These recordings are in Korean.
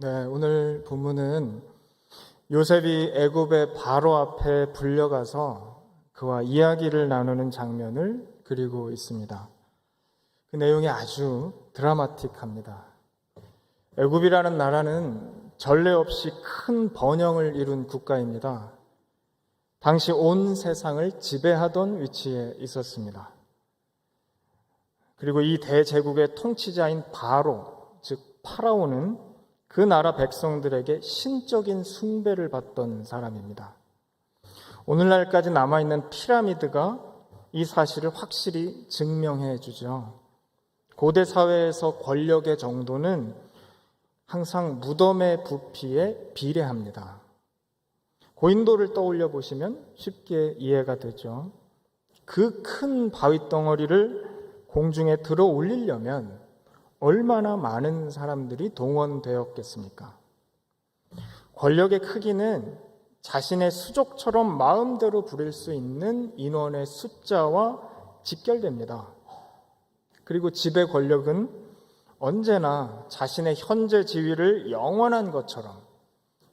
네, 오늘 본문은 요셉이 애굽의 바로 앞에 불려가서 그와 이야기를 나누는 장면을 그리고 있습니다. 그 내용이 아주 드라마틱합니다. 애굽이라는 나라는 전례 없이 큰 번영을 이룬 국가입니다. 당시 온 세상을 지배하던 위치에 있었습니다. 그리고 이 대제국의 통치자인 바로, 즉 파라오는 그 나라 백성들에게 신적인 숭배를 받던 사람입니다. 오늘날까지 남아있는 피라미드가 이 사실을 확실히 증명해 주죠. 고대 사회에서 권력의 정도는 항상 무덤의 부피에 비례합니다. 고인돌을 떠올려 보시면 쉽게 이해가 되죠. 그 큰 바위 덩어리를 공중에 들어 올리려면 얼마나 많은 사람들이 동원되었겠습니까? 권력의 크기는 자신의 수족처럼 마음대로 부릴 수 있는 인원의 숫자와 직결됩니다. 그리고 지배 권력은 언제나 자신의 현재 지위를 영원한 것처럼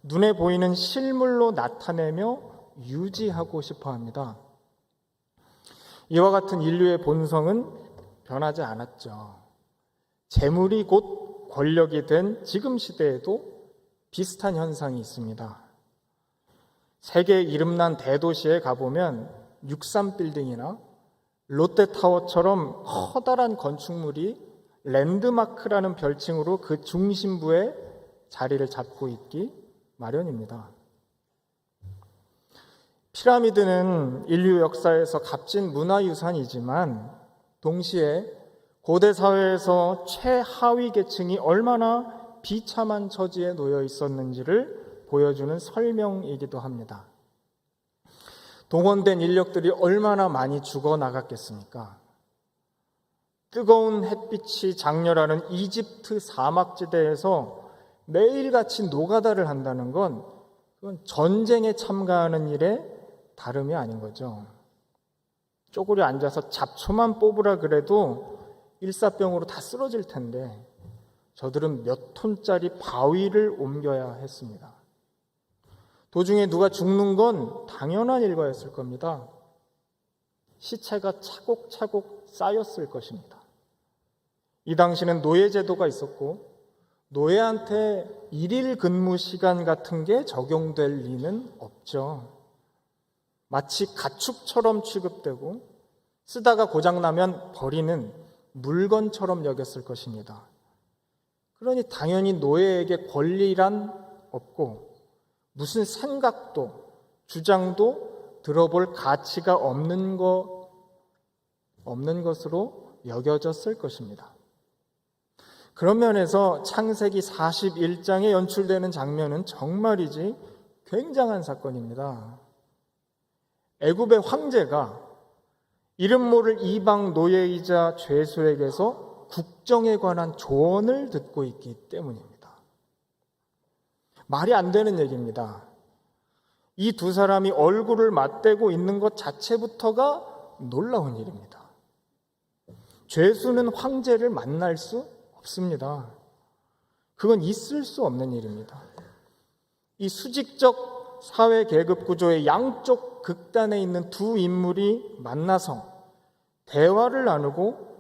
눈에 보이는 실물로 나타내며 유지하고 싶어 합니다. 이와 같은 인류의 본성은 변하지 않았죠. 재물이 곧 권력이 된 지금 시대에도 비슷한 현상이 있습니다. 세계 이름난 대도시에 가보면 63빌딩이나 롯데타워처럼 커다란 건축물이 랜드마크라는 별칭으로 그 중심부에 자리를 잡고 있기 마련입니다. 피라미드는 인류 역사에서 값진 문화유산이지만 동시에 고대 사회에서 최하위 계층이 얼마나 비참한 처지에 놓여 있었는지를 보여주는 설명이기도 합니다. 동원된 인력들이 얼마나 많이 죽어나갔겠습니까? 뜨거운 햇빛이 장렬하는 이집트 사막지대에서 매일같이 노가다를 한다는 건 그건 전쟁에 참가하는 일에 다름이 아닌 거죠. 쪼그려 앉아서 잡초만 뽑으라 그래도 일사병으로 다 쓰러질 텐데 저들은 몇 톤짜리 바위를 옮겨야 했습니다. 도중에 누가 죽는 건 당연한 일과였을 겁니다. 시체가 차곡차곡 쌓였을 것입니다. 이 당시는 노예제도가 있었고 노예한테 일일 근무 시간 같은 게 적용될 리는 없죠. 마치 가축처럼 취급되고 쓰다가 고장나면 버리는 물건처럼 여겼을 것입니다. 그러니 당연히 노예에게 권리란 없고 무슨 생각도 주장도 들어볼 가치가 없는 것으로 여겨졌을 것입니다. 그런 면에서 창세기 41장에 연출되는 장면은 정말이지 굉장한 사건입니다. 애굽의 황제가 이름 모를 이방 노예이자 죄수에게서 국정에 관한 조언을 듣고 있기 때문입니다. 말이 안 되는 얘기입니다. 이 두 사람이 얼굴을 맞대고 있는 것 자체부터가 놀라운 일입니다. 죄수는 황제를 만날 수 없습니다. 그건 있을 수 없는 일입니다. 이 수직적 사회 계급 구조의 양쪽 극단에 있는 두 인물이 만나서 대화를 나누고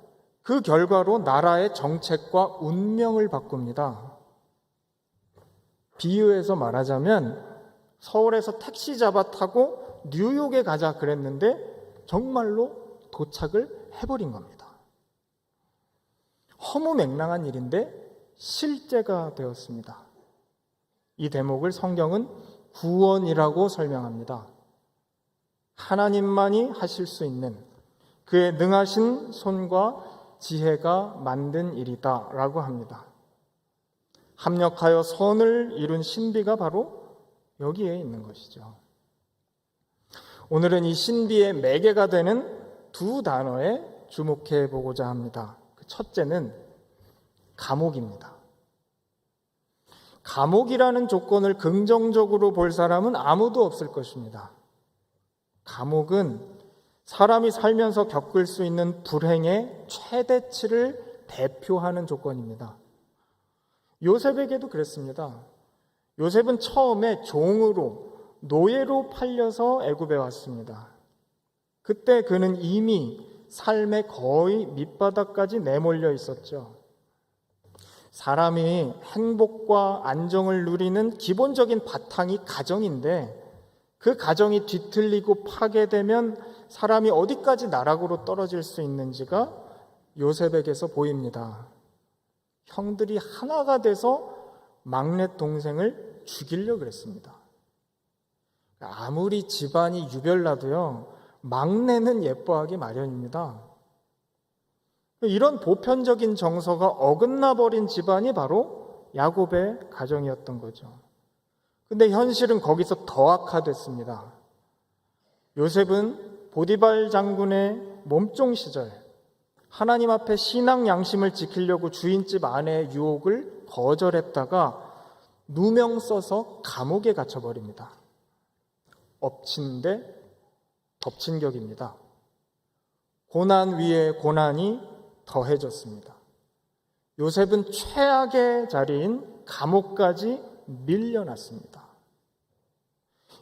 그 결과로 나라의 정책과 운명을 바꿉니다. 비유해서 말하자면 서울에서 택시 잡아 타고 뉴욕에 가자 그랬는데 정말로 도착을 해버린 겁니다. 허무맹랑한 일인데 실제가 되었습니다. 이 대목을 성경은 구원이라고 설명합니다. 하나님만이 하실 수 있는 그의 능하신 손과 지혜가 만든 일이다 라고 합니다. 합력하여 선을 이룬 신비가 바로 여기에 있는 것이죠. 오늘은 이 신비의 매개가 되는 두 단어에 주목해 보고자 합니다. 그 첫째는 감옥입니다. 감옥이라는 조건을 긍정적으로 볼 사람은 아무도 없을 것입니다. 감옥은 사람이 살면서 겪을 수 있는 불행의 최대치를 대표하는 조건입니다. 요셉에게도 그랬습니다. 요셉은 처음에 종으로, 노예로 팔려서 애굽에 왔습니다. 그때 그는 이미 삶의 거의 밑바닥까지 내몰려 있었죠. 사람이 행복과 안정을 누리는 기본적인 바탕이 가정인데, 그 가정이 뒤틀리고 파괴되면 사람이 어디까지 나락으로 떨어질 수 있는지가 요셉에게서 보입니다. 형들이 하나가 돼서 막내 동생을 죽이려고 그랬습니다. 아무리 집안이 유별나도요, 막내는 예뻐하기 마련입니다. 이런 보편적인 정서가 어긋나 버린 집안이 바로 야곱의 가정이었던 거죠. 근데 현실은 거기서 더 악화됐습니다. 요셉은 보디발 장군의 몸종 시절 하나님 앞에 신앙 양심을 지키려고 주인집 아내의 유혹을 거절했다가 누명 써서 감옥에 갇혀버립니다. 엎친 데 덮친 격입니다. 고난 위에 고난이 더해졌습니다. 요셉은 최악의 자리인 감옥까지 밀려났습니다.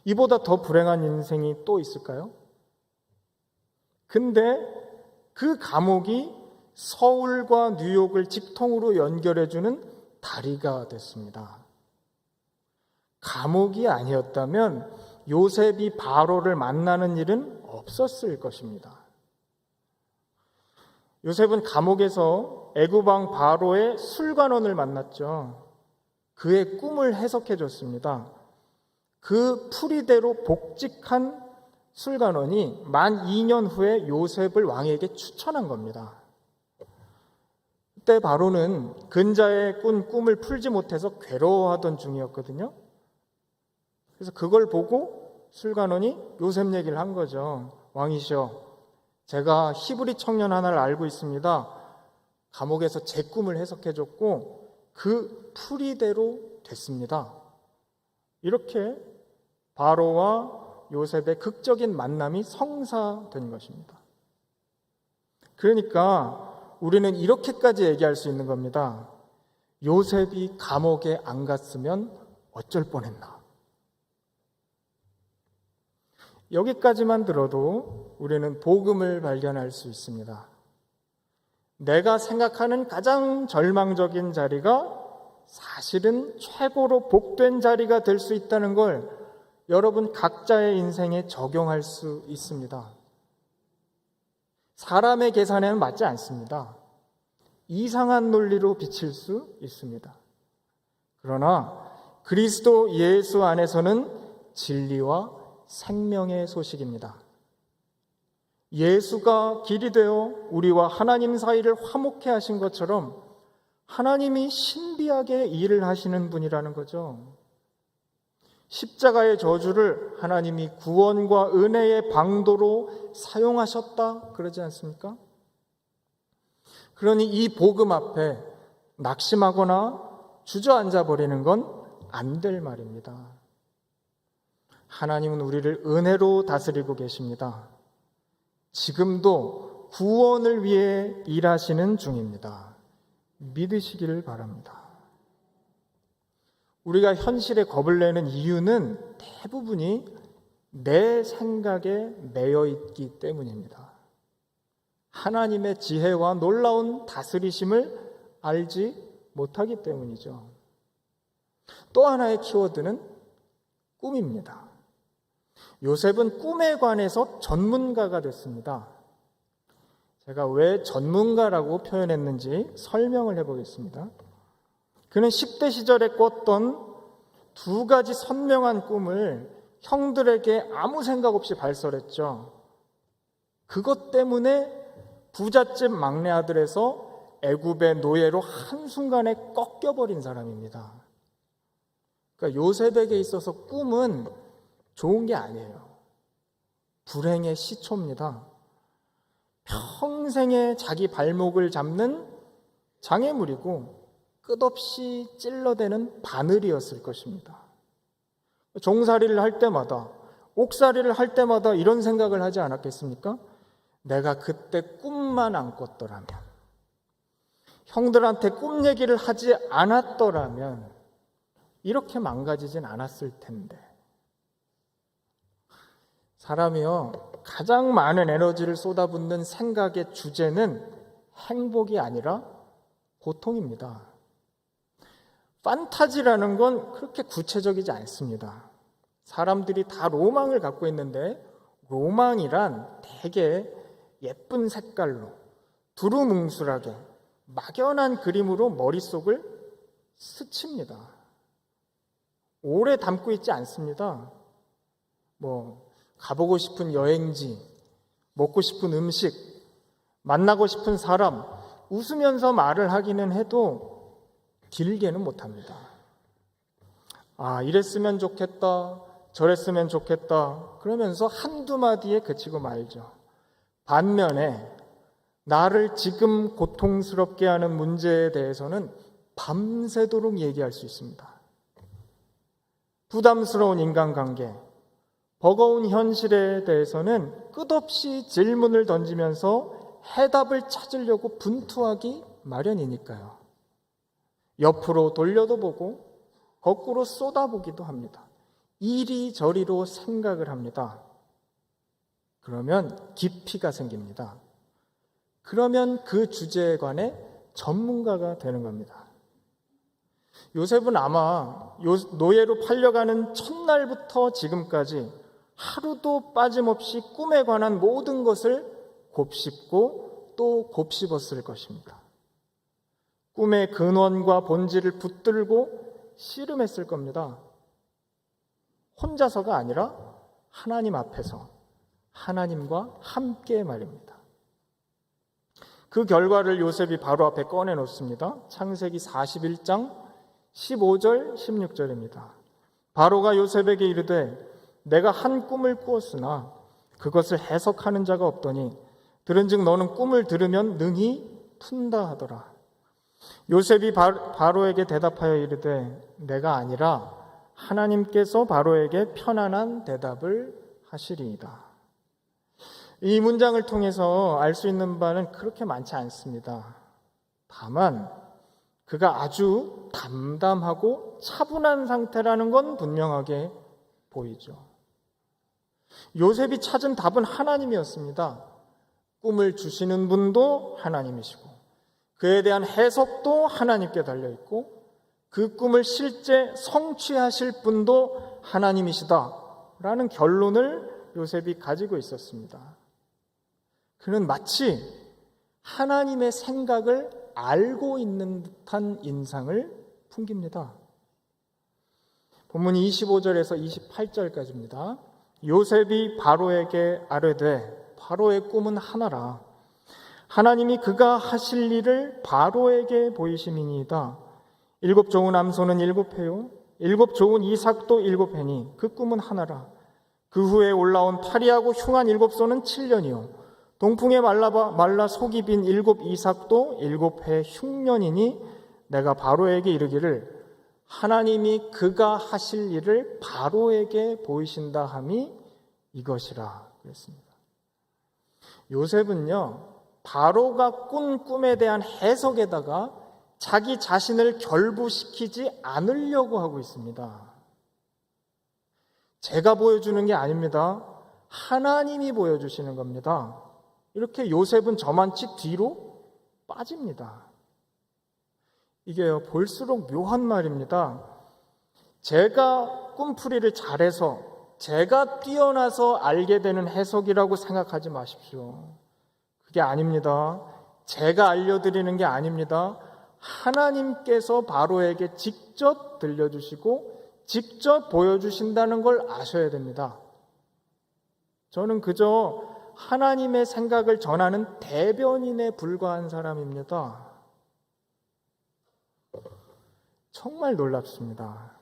이보다 더 불행한 인생이 또 있을까요? 근데 그 감옥이 서울과 뉴욕을 직통으로 연결해주는 다리가 됐습니다. 감옥이 아니었다면 요셉이 바로를 만나는 일은 없었을 것입니다. 요셉은 감옥에서 애굽 왕 바로의 술관원을 만났죠. 그의 꿈을 해석해 줬습니다. 그 풀이대로 복직한 술관원이 만 2년 후에 요셉을 왕에게 추천한 겁니다. 그때 바로는 근자의 꾼 꿈을 풀지 못해서 괴로워하던 중이었거든요. 그래서 그걸 보고 술관원이 요셉 얘기를 한 거죠. 왕이시여, 제가 히브리 청년 하나를 알고 있습니다. 감옥에서 제 꿈을 해석해 줬고 그 풀이대로 됐습니다. 이렇게 바로와 요셉의 극적인 만남이 성사된 것입니다. 그러니까 우리는 이렇게까지 얘기할 수 있는 겁니다. 요셉이 감옥에 안 갔으면 어쩔 뻔했나. 여기까지만 들어도 우리는 복음을 발견할 수 있습니다. 내가 생각하는 가장 절망적인 자리가 사실은 최고로 복된 자리가 될 수 있다는 걸 여러분 각자의 인생에 적용할 수 있습니다. 사람의 계산에는 맞지 않습니다. 이상한 논리로 비칠 수 있습니다. 그러나 그리스도 예수 안에서는 진리와 생명의 소식입니다. 예수가 길이 되어 우리와 하나님 사이를 화목케 하신 것처럼 하나님이 신비하게 일을 하시는 분이라는 거죠. 십자가의 저주를 하나님이 구원과 은혜의 방도로 사용하셨다 그러지 않습니까? 그러니 이 복음 앞에 낙심하거나 주저앉아 버리는 건 안 될 말입니다. 하나님은 우리를 은혜로 다스리고 계십니다. 지금도 구원을 위해 일하시는 중입니다. 믿으시기를 바랍니다. 우리가 현실에 겁을 내는 이유는 대부분이 내 생각에 매여 있기 때문입니다. 하나님의 지혜와 놀라운 다스리심을 알지 못하기 때문이죠. 또 하나의 키워드는 꿈입니다. 요셉은 꿈에 관해서 전문가가 됐습니다. 제가 왜 전문가라고 표현했는지 설명을 해보겠습니다. 그는 10대 시절에 꿨던 두 가지 선명한 꿈을 형들에게 아무 생각 없이 발설했죠. 그것 때문에 부잣집 막내 아들에서 애굽의 노예로 한순간에 꺾여버린 사람입니다. 그러니까 요셉에게 있어서 꿈은 좋은 게 아니에요. 불행의 시초입니다. 평생에 자기 발목을 잡는 장애물이고 끝없이 찔러대는 바늘이었을 것입니다. 종살이를 할 때마다, 옥살이를 할 때마다 이런 생각을 하지 않았겠습니까? 내가 그때 꿈만 안 꿨더라면. 형들한테 꿈 얘기를 하지 않았더라면 이렇게 망가지진 않았을 텐데. 사람이요, 가장 많은 에너지를 쏟아붓는 생각의 주제는 행복이 아니라 고통입니다. 판타지라는 건 그렇게 구체적이지 않습니다. 사람들이 다 로망을 갖고 있는데 로망이란 되게 예쁜 색깔로 두루뭉술하게 막연한 그림으로 머릿속을 스칩니다. 오래 담고 있지 않습니다. 가보고 싶은 여행지, 먹고 싶은 음식, 만나고 싶은 사람, 웃으면서 말을 하기는 해도 길게는 못합니다. 이랬으면 좋겠다, 저랬으면 좋겠다 그러면서 한두 마디에 그치고 말죠. 반면에 나를 지금 고통스럽게 하는 문제에 대해서는 밤새도록 얘기할 수 있습니다. 부담스러운 인간관계, 버거운 현실에 대해서는 끝없이 질문을 던지면서 해답을 찾으려고 분투하기 마련이니까요. 옆으로 돌려도 보고 거꾸로 쏟아보기도 합니다. 이리저리로 생각을 합니다. 그러면 깊이가 생깁니다. 그러면 그 주제에 관해 전문가가 되는 겁니다. 요셉은 아마 노예로 팔려가는 첫날부터 지금까지 하루도 빠짐없이 꿈에 관한 모든 것을 곱씹고 또 곱씹었을 것입니다. 꿈의 근원과 본질을 붙들고 씨름했을 겁니다. 혼자서가 아니라 하나님 앞에서 하나님과 함께 말입니다. 그 결과를 요셉이 바로 앞에 꺼내놓습니다. 창세기 41장 15절 16절입니다. 바로가 요셉에게 이르되 내가 한 꿈을 꾸었으나 그것을 해석하는 자가 없더니 들은즉 너는 꿈을 들으면 능히 푼다 하더라. 요셉이 바로에게 대답하여 이르되 내가 아니라 하나님께서 바로에게 편안한 대답을 하시리이다. 이 문장을 통해서 알 수 있는 바는 그렇게 많지 않습니다. 다만 그가 아주 담담하고 차분한 상태라는 건 분명하게 보이죠. 요셉이 찾은 답은 하나님이었습니다. 꿈을 주시는 분도 하나님이시고 그에 대한 해석도 하나님께 달려있고 그 꿈을 실제 성취하실 분도 하나님이시다라는 결론을 요셉이 가지고 있었습니다. 그는 마치 하나님의 생각을 알고 있는 듯한 인상을 풍깁니다. 본문 25절에서 28절까지입니다. 요셉이 바로에게 아뢰되 바로의 꿈은 하나라. 하나님이 그가 하실 일을 바로에게 보이심이니이다. 7 좋은 암소는 7회요 7 좋은 이삭도 7회니 그 꿈은 하나라. 그 후에 올라온 파리하고 흉한 7소는 7년이요 동풍에 말라 속이 빈 7 이삭도 7회 흉년이니 내가 바로에게 이르기를 하나님이 그가 하실 일을 바로에게 보이신다 함이 이것이라 그랬습니다. 요셉은요, 바로가 꾼 꿈에 대한 해석에다가 자기 자신을 결부시키지 않으려고 하고 있습니다. 제가 보여주는 게 아닙니다. 하나님이 보여주시는 겁니다. 이렇게 요셉은 저만치 뒤로 빠집니다. 이게요, 볼수록 묘한 말입니다. 제가 꿈풀이를 잘해서 제가 뛰어나서 알게 되는 해석이라고 생각하지 마십시오. 그게 아닙니다. 제가 알려드리는 게 아닙니다. 하나님께서 바로에게 직접 들려주시고 직접 보여주신다는 걸 아셔야 됩니다. 저는 그저 하나님의 생각을 전하는 대변인에 불과한 사람입니다. 정말 놀랍습니다.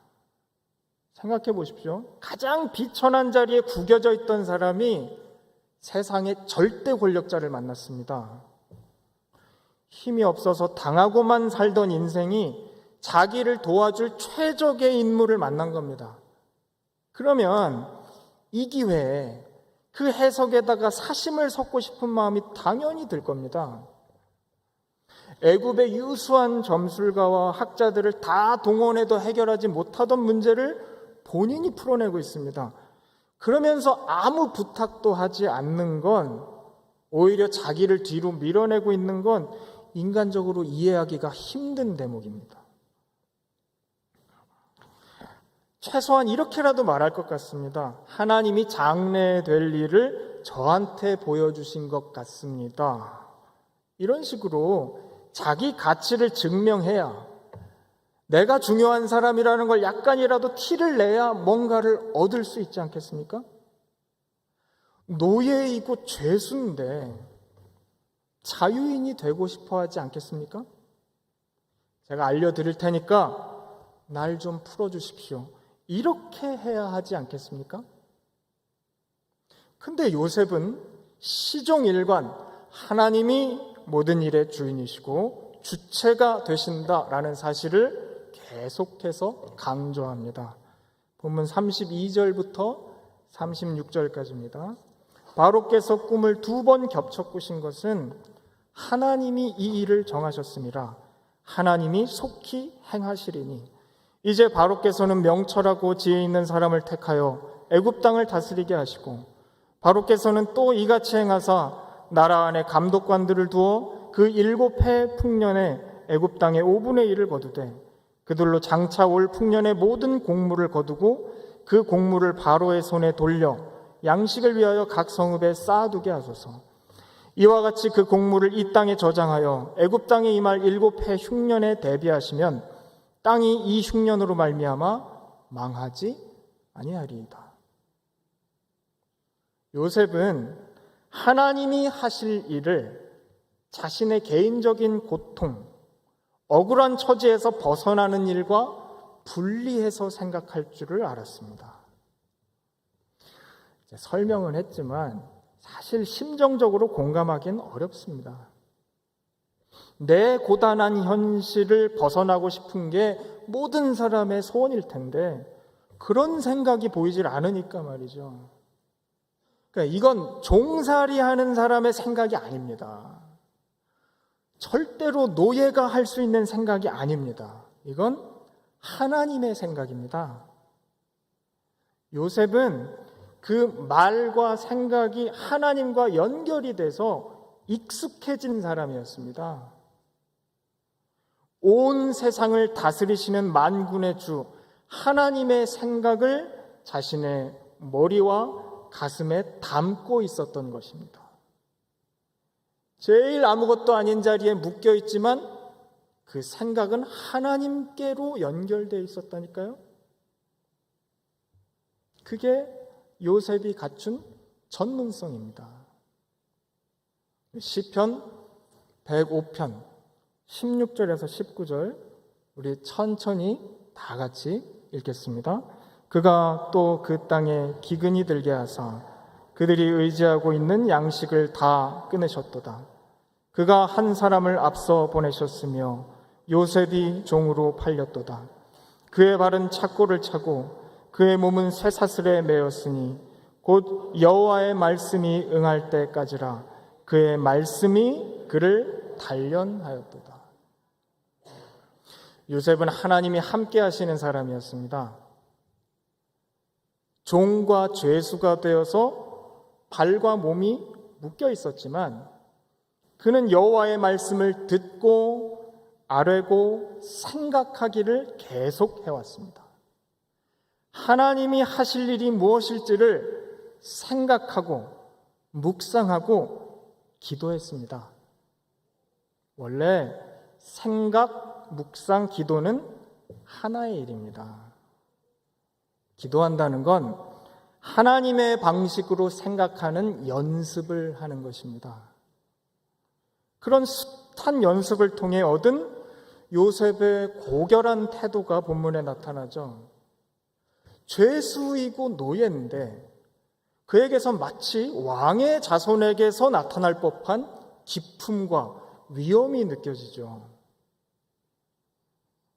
생각해 보십시오. 가장 비천한 자리에 구겨져 있던 사람이 세상의 절대 권력자를 만났습니다. 힘이 없어서 당하고만 살던 인생이 자기를 도와줄 최적의 인물을 만난 겁니다. 그러면 이 기회에 그 해석에다가 사심을 섞고 싶은 마음이 당연히 들 겁니다. 애굽의 유수한 점술가와 학자들을 다 동원해도 해결하지 못하던 문제를 본인이 풀어내고 있습니다. 그러면서 아무 부탁도 하지 않는 건, 오히려 자기를 뒤로 밀어내고 있는 건 인간적으로 이해하기가 힘든 대목입니다. 최소한 이렇게라도 말할 것 같습니다. 하나님이 장래될 일을 저한테 보여주신 것 같습니다. 이런 식으로 자기 가치를 증명해야, 내가 중요한 사람이라는 걸 약간이라도 티를 내야 뭔가를 얻을 수 있지 않겠습니까? 노예이고 죄수인데 자유인이 되고 싶어 하지 않겠습니까? 제가 알려드릴 테니까 날 좀 풀어주십시오. 이렇게 해야 하지 않겠습니까? 근데 요셉은 시종일관 하나님이 모든 일의 주인이시고 주체가 되신다라는 사실을 계속해서 강조합니다. 본문 32절부터 36절까지입니다. 바로께서 꿈을 2번 겹쳐 꾸신 것은 하나님이 이 일을 정하셨습니다. 하나님이 속히 행하시리니 이제 바로께서는 명철하고 지혜 있는 사람을 택하여 애굽 땅을 다스리게 하시고, 바로께서는 또 이같이 행하사 나라 안에 감독관들을 두어 그 7해 풍년에 애굽 땅의 5분의 1을 거두되 그들로 장차 올 풍년의 모든 곡물을 거두고 그 곡물을 바로의 손에 돌려 양식을 위하여 각 성읍에 쌓아두게 하소서. 이와 같이 그 곡물을 이 땅에 저장하여 애굽 땅에 임할 7해 흉년에 대비하시면 땅이 이 흉년으로 말미암아 망하지 아니하리이다. 요셉은 하나님이 하실 일을 자신의 개인적인 고통, 억울한 처지에서 벗어나는 일과 분리해서 생각할 줄을 알았습니다. 설명은 했지만 사실 심정적으로 공감하기는 어렵습니다. 내 고단한 현실을 벗어나고 싶은 게 모든 사람의 소원일 텐데 그런 생각이 보이질 않으니까 말이죠. 그러니까 이건 종살이 하는 사람의 생각이 아닙니다. 절대로 노예가 할 수 있는 생각이 아닙니다. 이건 하나님의 생각입니다. 요셉은 그 말과 생각이 하나님과 연결이 돼서 익숙해진 사람이었습니다. 온 세상을 다스리시는 만군의 주 하나님의 생각을 자신의 머리와 가슴에 담고 있었던 것입니다. 제일 아무것도 아닌 자리에 묶여 있지만 그 생각은 하나님께로 연결되어 있었다니까요. 그게 요셉이 갖춘 전문성입니다. 시편 105편 16절에서 19절 우리 천천히 다 같이 읽겠습니다. 그가 또 그 땅에 기근이 들게 하사 그들이 의지하고 있는 양식을 다 끊으셨도다. 그가 한 사람을 앞서 보내셨으며 요셉이 종으로 팔렸도다. 그의 발은 착고를 차고 그의 몸은 쇠사슬에 매였으니 곧 여호와의 말씀이 응할 때까지라. 그의 말씀이 그를 단련하였도다. 요셉은 하나님이 함께 하시는 사람이었습니다. 종과 죄수가 되어서 발과 몸이 묶여 있었지만 그는 여호와의 말씀을 듣고 아뢰고 생각하기를 계속 해왔습니다. 하나님이 하실 일이 무엇일지를 생각하고 묵상하고 기도했습니다. 원래 생각, 묵상, 기도는 하나의 일입니다. 기도한다는 건 하나님의 방식으로 생각하는 연습을 하는 것입니다. 그런 숱한 연습을 통해 얻은 요셉의 고결한 태도가 본문에 나타나죠. 죄수이고 노예인데 그에게서 마치 왕의 자손에게서 나타날 법한 기품과 위엄이 느껴지죠.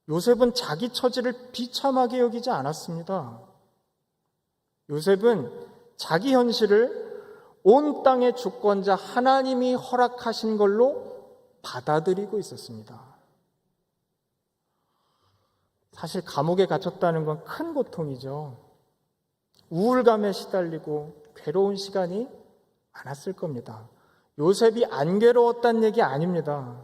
요셉은 자기 처지를 비참하게 여기지 않았습니다. 요셉은 자기 현실을 온 땅의 주권자 하나님이 허락하신 걸로 받아들이고 있었습니다. 사실 감옥에 갇혔다는 건 큰 고통이죠. 우울감에 시달리고 괴로운 시간이 많았을 겁니다. 요셉이 안 괴로웠다는 얘기 아닙니다.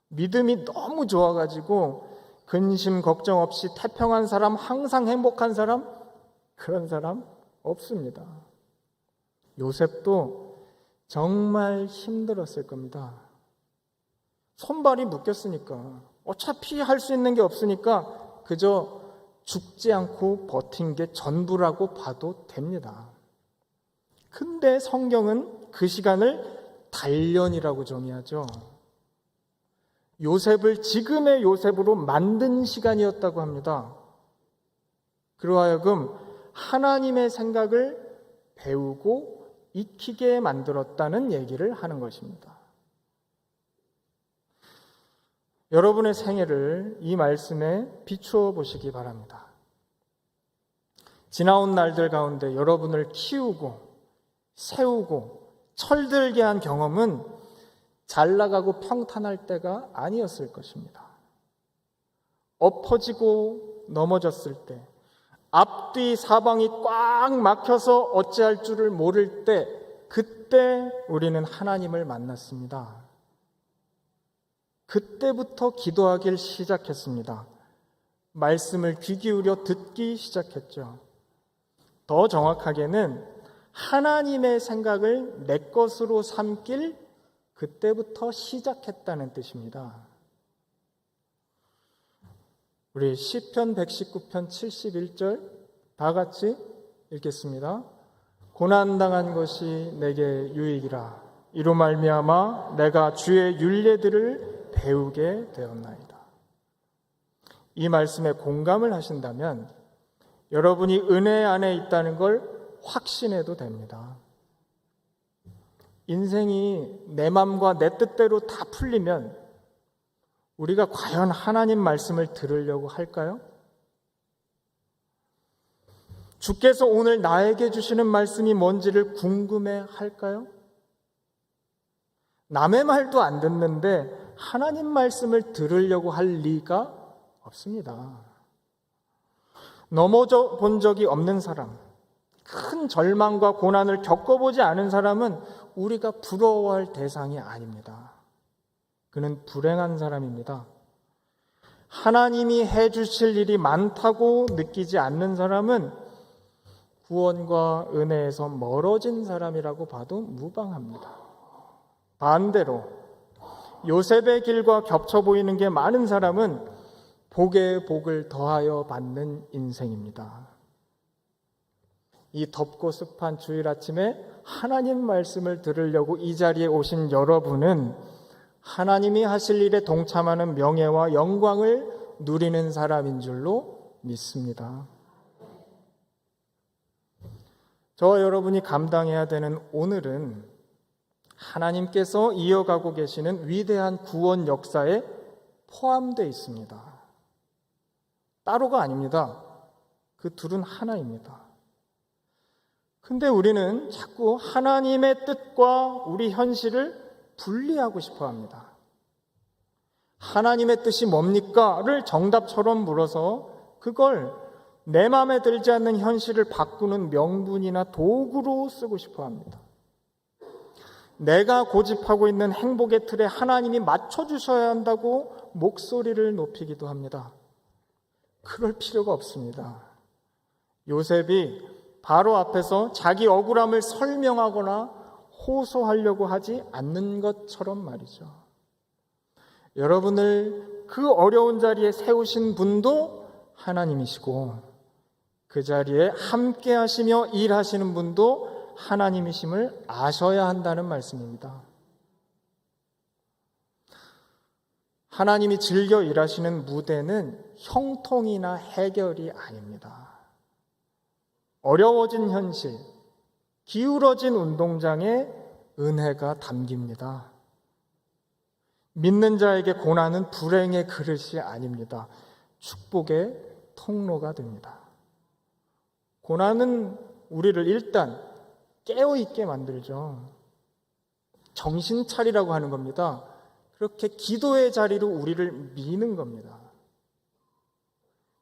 믿음이 너무 좋아가지고 근심 걱정 없이 태평한 사람, 항상 행복한 사람, 그런 사람 없습니다. 요셉도 정말 힘들었을 겁니다. 손발이 묶였으니까, 어차피 할 수 있는 게 없으니까 그저 죽지 않고 버틴 게 전부라고 봐도 됩니다. 근데 성경은 그 시간을 단련이라고 정의하죠. 요셉을 지금의 요셉으로 만든 시간이었다고 합니다. 그러하여금 하나님의 생각을 배우고 익히게 만들었다는 얘기를 하는 것입니다. 여러분의 생애를 이 말씀에 비추어 보시기 바랍니다. 지나온 날들 가운데 여러분을 키우고 세우고 철들게 한 경험은 잘 나가고 평탄할 때가 아니었을 것입니다. 엎어지고 넘어졌을 때, 앞뒤 사방이 꽉 막혀서 어찌할 줄을 모를 때, 그때 우리는 하나님을 만났습니다. 그때부터 기도하길 시작했습니다. 말씀을 귀 기울여 듣기 시작했죠. 더 정확하게는 하나님의 생각을 내 것으로 삼길 그때부터 시작했다는 뜻입니다. 우리 시편 119편 71절 다 같이 읽겠습니다. 고난당한 것이 내게 유익이라. 이로 말미암아 내가 주의 율례들을 배우게 되었나이다. 이 말씀에 공감을 하신다면 여러분이 은혜 안에 있다는 걸 확신해도 됩니다. 인생이 내 맘과 내 뜻대로 다 풀리면 우리가 과연 하나님 말씀을 들으려고 할까요? 주께서 오늘 나에게 주시는 말씀이 뭔지를 궁금해 할까요? 남의 말도 안 듣는데 하나님 말씀을 들으려고 할 리가 없습니다. 넘어져 본 적이 없는 사람, 큰 절망과 고난을 겪어보지 않은 사람은 우리가 부러워할 대상이 아닙니다. 그는 불행한 사람입니다. 하나님이 해주실 일이 많다고 느끼지 않는 사람은 구원과 은혜에서 멀어진 사람이라고 봐도 무방합니다. 반대로 요셉의 길과 겹쳐 보이는 게 많은 사람은 복에 복을 더하여 받는 인생입니다. 이 덥고 습한 주일 아침에 하나님 말씀을 들으려고 이 자리에 오신 여러분은 하나님이 하실 일에 동참하는 명예와 영광을 누리는 사람인 줄로 믿습니다. 저와 여러분이 감당해야 되는 오늘은 하나님께서 이어가고 계시는 위대한 구원 역사에 포함되어 있습니다. 따로가 아닙니다. 그 둘은 하나입니다. 근데 우리는 자꾸 하나님의 뜻과 우리 현실을 분리하고 싶어 합니다. 하나님의 뜻이 뭡니까?를 정답처럼 물어서 그걸 내 마음에 들지 않는 현실을 바꾸는 명분이나 도구로 쓰고 싶어 합니다. 내가 고집하고 있는 행복의 틀에 하나님이 맞춰주셔야 한다고 목소리를 높이기도 합니다. 그럴 필요가 없습니다. 요셉이 바로 앞에서 자기 억울함을 설명하거나 호소하려고 하지 않는 것처럼 말이죠. 여러분을 그 어려운 자리에 세우신 분도 하나님이시고 그 자리에 함께 하시며 일하시는 분도 하나님이심을 아셔야 한다는 말씀입니다. 하나님이 즐겨 일하시는 무대는 형통이나 해결이 아닙니다. 어려워진 현실, 기울어진 운동장에 은혜가 담깁니다. 믿는 자에게 고난은 불행의 그릇이 아닙니다. 축복의 통로가 됩니다. 고난은 우리를 일단 깨어있게 만들죠. 정신 차리라고 하는 겁니다. 그렇게 기도의 자리로 우리를 미는 겁니다.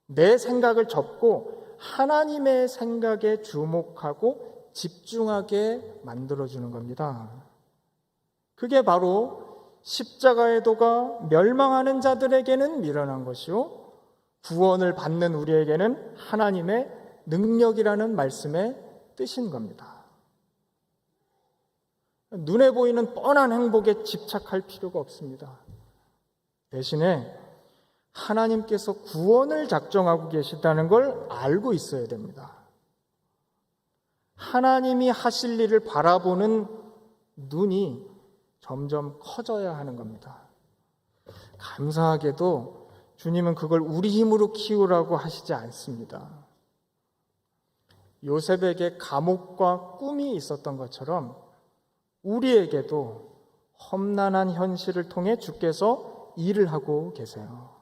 내 생각을 접고 하나님의 생각에 주목하고 집중하게 만들어주는 겁니다. 그게 바로 십자가의 도가 멸망하는 자들에게는 미련한 것이요 구원을 받는 우리에게는 하나님의 능력이라는 말씀의 뜻인 겁니다. 눈에 보이는 뻔한 행복에 집착할 필요가 없습니다. 대신에 하나님께서 구원을 작정하고 계시다는 걸 알고 있어야 됩니다. 하나님이 하실 일을 바라보는 눈이 점점 커져야 하는 겁니다. 감사하게도 주님은 그걸 우리 힘으로 키우라고 하시지 않습니다. 요셉에게 감옥과 꿈이 있었던 것처럼 우리에게도 험난한 현실을 통해 주께서 일을 하고 계세요.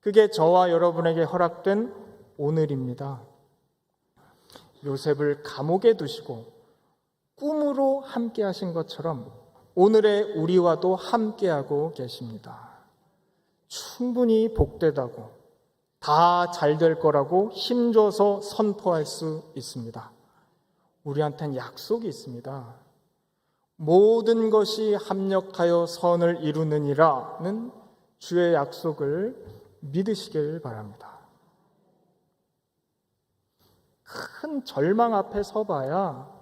그게 저와 여러분에게 허락된 오늘입니다. 요셉을 감옥에 두시고 꿈으로 함께 하신 것처럼 오늘의 우리와도 함께하고 계십니다. 충분히 복되다고 다 잘 될 거라고 힘줘서 선포할 수 있습니다. 우리한테는 약속이 있습니다. 모든 것이 합력하여 선을 이루느니라는 주의 약속을 믿으시길 바랍니다. 큰 절망 앞에 서봐야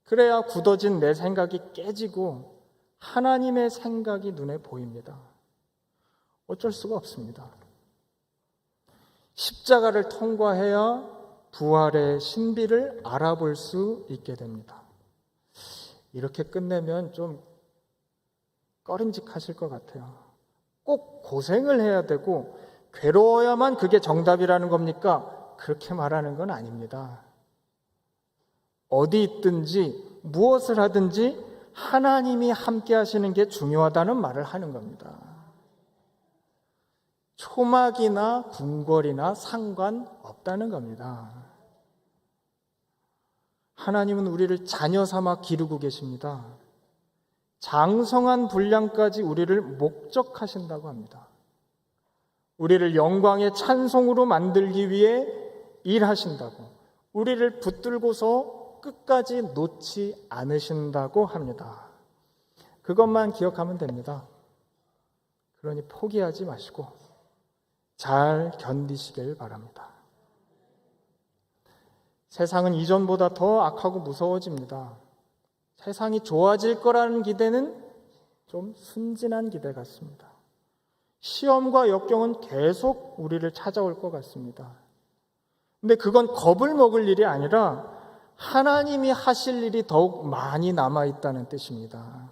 그래야 굳어진 내 생각이 깨지고 하나님의 생각이 눈에 보입니다. 어쩔 수가 없습니다. 십자가를 통과해야 부활의 신비를 알아볼 수 있게 됩니다. 이렇게 끝내면 좀 꺼림직하실 것 같아요. 꼭 고생을 해야 되고 괴로워야만 그게 정답이라는 겁니까? 그렇게 말하는 건 아닙니다. 어디 있든지 무엇을 하든지 하나님이 함께 하시는 게 중요하다는 말을 하는 겁니다. 초막이나 궁궐이나 상관없다는 겁니다. 하나님은 우리를 자녀 삼아 기르고 계십니다. 장성한 분량까지 우리를 목적하신다고 합니다. 우리를 영광의 찬송으로 만들기 위해 일하신다고, 우리를 붙들고서 끝까지 놓지 않으신다고 합니다. 그것만 기억하면 됩니다. 그러니 포기하지 마시고 잘 견디시길 바랍니다. 세상은 이전보다 더 악하고 무서워집니다. 세상이 좋아질 거라는 기대는 좀 순진한 기대 같습니다. 시험과 역경은 계속 우리를 찾아올 것 같습니다. 근데 그건 겁을 먹을 일이 아니라 하나님이 하실 일이 더욱 많이 남아있다는 뜻입니다.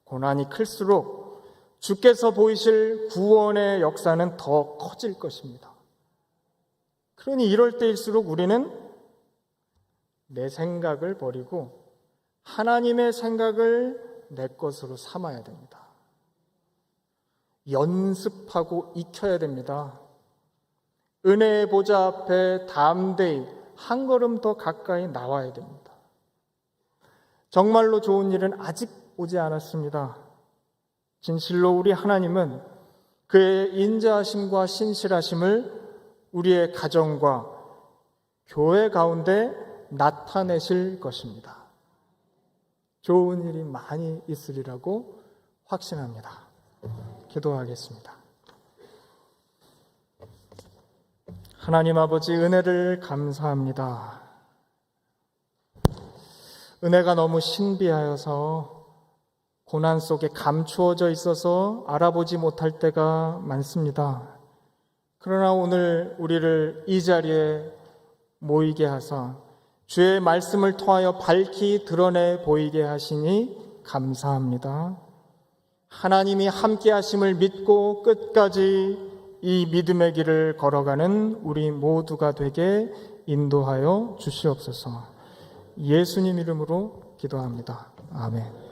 고난이 클수록 주께서 보이실 구원의 역사는 더 커질 것입니다. 그러니 이럴 때일수록 우리는 내 생각을 버리고 하나님의 생각을 내 것으로 삼아야 됩니다. 연습하고 익혀야 됩니다. 은혜의 보좌 앞에 담대히 한 걸음 더 가까이 나와야 됩니다. 정말로 좋은 일은 아직 오지 않았습니다. 진실로 우리 하나님은 그의 인자하심과 신실하심을 우리의 가정과 교회 가운데 나타내실 것입니다. 좋은 일이 많이 있으리라고 확신합니다. 기도하겠습니다. 하나님 아버지, 은혜를 감사합니다. 은혜가 너무 신비하여서 고난 속에 감추어져 있어서 알아보지 못할 때가 많습니다. 그러나 오늘 우리를 이 자리에 모이게 하사 주의 말씀을 통하여 밝히 드러내 보이게 하시니 감사합니다. 하나님이 함께 하심을 믿고 끝까지 이 믿음의 길을 걸어가는 우리 모두가 되게 인도하여 주시옵소서. 예수님 이름으로 기도합니다. 아멘.